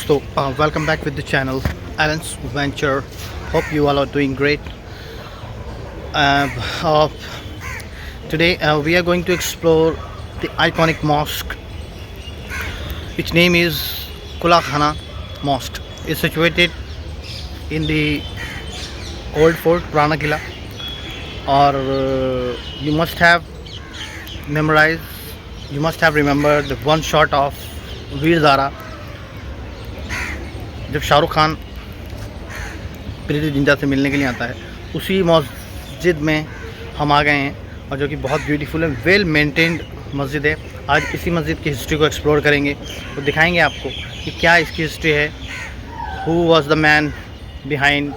So, welcome back with the channel Alan's Venture. Hope you all are doing great. Uh, uh, Today, we are going to explore the iconic mosque, which name is Kula Khana Mosque. It's situated in the old fort Purana Kila, or you must have memorized, you must have remembered the one shot of Veer Zara जब शाहरुख खान प्रीति जिंटा से मिलने के लिए आता है, उसी मस्जिद में हम आ गए हैं, और जो कि बहुत ब्यूटीफुल है, वेल मेंटेन्ड मस्जिद है। आज इसी मस्जिद की हिस्ट्री को एक्सप्लोर करेंगे, तो दिखाएंगे आपको कि क्या इसकी हिस्ट्री है, who was the man behind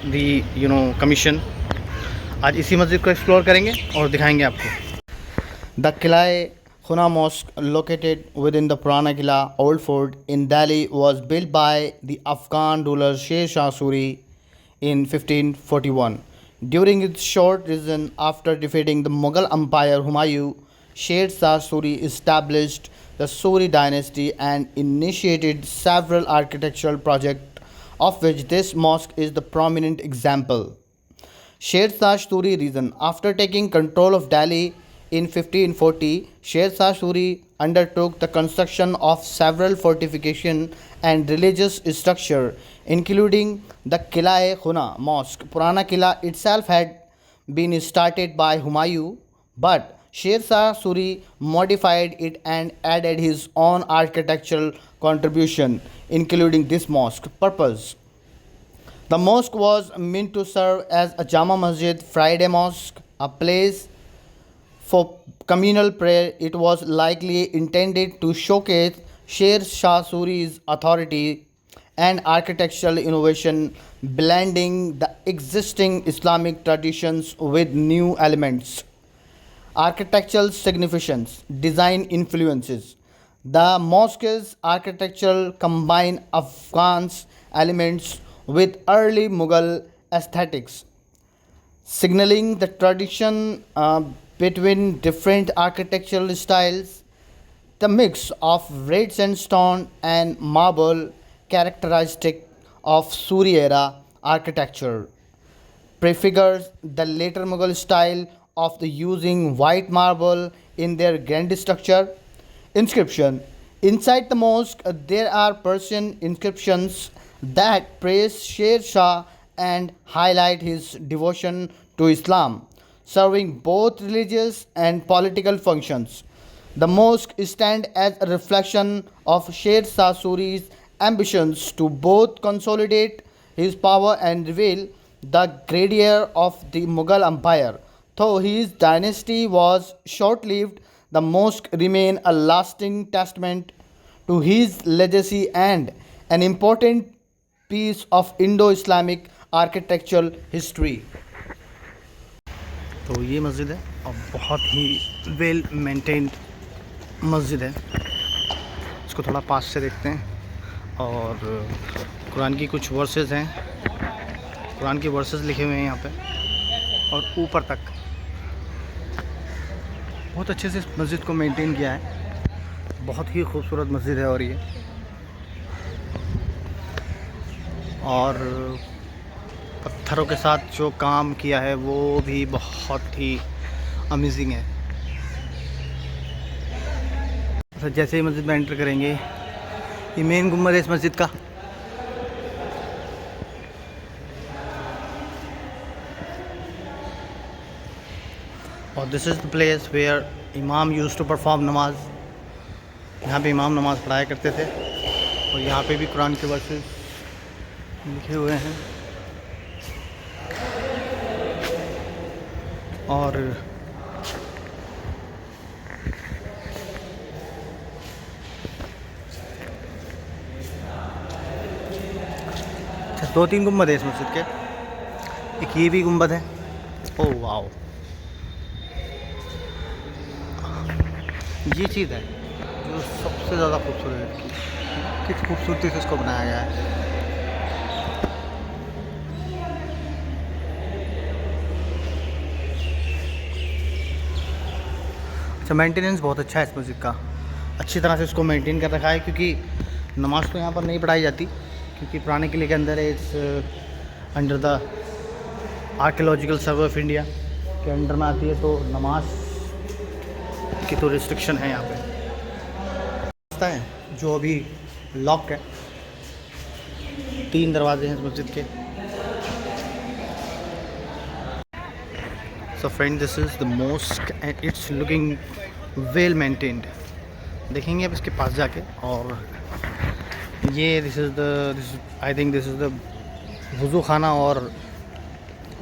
the commission. आज इसी मस्जिद को एक्सप्लोर करेंगे और दिखाएंगे आपको। The Qila Khuna Mosque, located within the Purana Kila Old Fort in Delhi, was built by the Afghan ruler Sher Shah Suri in 1541. During its short reign after defeating the Mughal Empire Humayun, Sher Shah Suri established the Suri dynasty and initiated several architectural projects, of which this mosque is the prominent example. Sher Shah Suri reign after taking control of Delhi in 1540, Sher Shah Suri undertook the construction of several fortification and religious structure, including the Qila-e-Khuna Mosque. Purana Kila itself had been started by Humayun, but Sher Shah Suri modified it and added his own architectural contribution, including this mosque. Purpose: the mosque was meant to serve as a Jama Masjid, Friday mosque, a place for communal prayer. It was likely intended to showcase Sher Shah Suri's authority and architectural innovation, blending the existing Islamic traditions with new elements. Architectural significance, design influences. The mosque's architecture combine Afghan elements with early Mughal aesthetics, signaling the tradition between different architectural styles. The mix of red sandstone and marble, characteristic of Suri era architecture, prefigures the later Mughal style of the using white marble in their grand structure. Inscription: inside the mosque, there are Persian inscriptions that praise Sher Shah and highlight his devotion to Islam, serving both religious and political functions. The mosque stands as a reflection of Sher Shah Suri's ambitions to both consolidate his power and reveal the grandeur of the Mughal Empire. Though his dynasty was short lived, the mosque remains a lasting testament to his legacy and an important piece of Indo Islamic architectural history. तो ये मस्जिद है और बहुत ही well maintained मस्जिद है। इसको थोड़ा पास से देखते हैं, और कुरान की कुछ वर्सेस हैं, कुरान के वर्सेस लिखे हुए हैं यहाँ पे, और ऊपर तक बहुत अच्छे से इस मस्जिद को मेंटेन किया है। बहुत ही खूबसूरत मस्जिद है, और पत्थरों के साथ जो काम किया है वो भी बहुत ही अमेजिंग है। तो जैसे ही मस्जिद में एंटर करेंगे, ये मेन गुम्बद है इस मस्जिद का। और this is the place where इमाम यूज्ड टू परफॉर्म नमाज। यहाँ पे इमाम नमाज पढ़ाया करते थे, और यहाँ पे भी कुरान के वर्सेस लिखे हुए हैं। और अच्छा, 2-3 गुंबद है इस मस्जिद के। एक ये भी गुंबद है। ओह वाओ, ये चीज़ है जो सबसे ज़्यादा खूबसूरत है। किस खूबसूरती से इसको बनाया गया है। अच्छा, मेंटेनेंस बहुत अच्छा है इस मस्जिद का, अच्छी तरह से इसको मेंटेन कर रखा है, क्योंकि नमाज़ तो यहाँ पर नहीं पढ़ाई जाती क्योंकि पुराने किले के अंदर है, it's under the archaeological survey of India के अंडर में आती है, तो नमाज की तो रिस्ट्रिक्शन है यहाँ पे। रास्ता है जो अभी लॉक है, 3 दरवाजे हैं इस मस्जिद के। So friend, this is the mosque and it's looking well maintained. देखेंगे अब इसके पास जाके। और ये this I think this is the वज़ू खाना और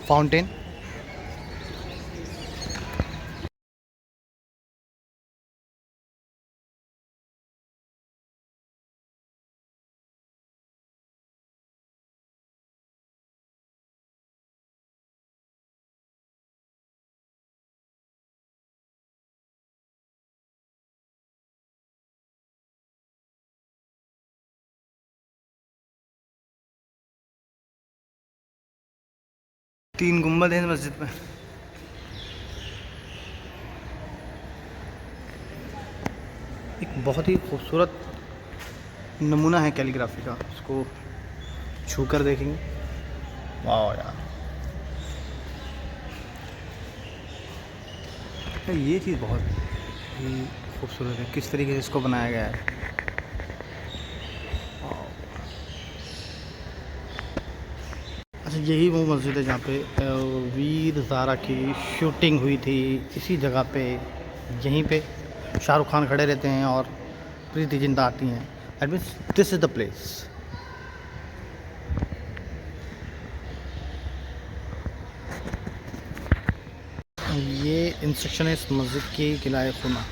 फाउंटेन। तीन गुंबद हैं इस मस्जिद में। एक बहुत ही खूबसूरत नमूना है कैलीग्राफी का, उसको छू कर देखेंगे। वाह यार, ये चीज़ बहुत ही खूबसूरत है, किस तरीके से इसको बनाया गया है। अच्छा, यही वो मस्जिद है जहाँ पे वीर ज़ारा की शूटिंग हुई थी। इसी जगह पे, यहीं पे शाहरुख खान खड़े रहते हैं और प्रीति जिंटा आती हैं। That means this is the place. ये इंस्ट्रक्शन है इस मस्जिद की, किला खुना।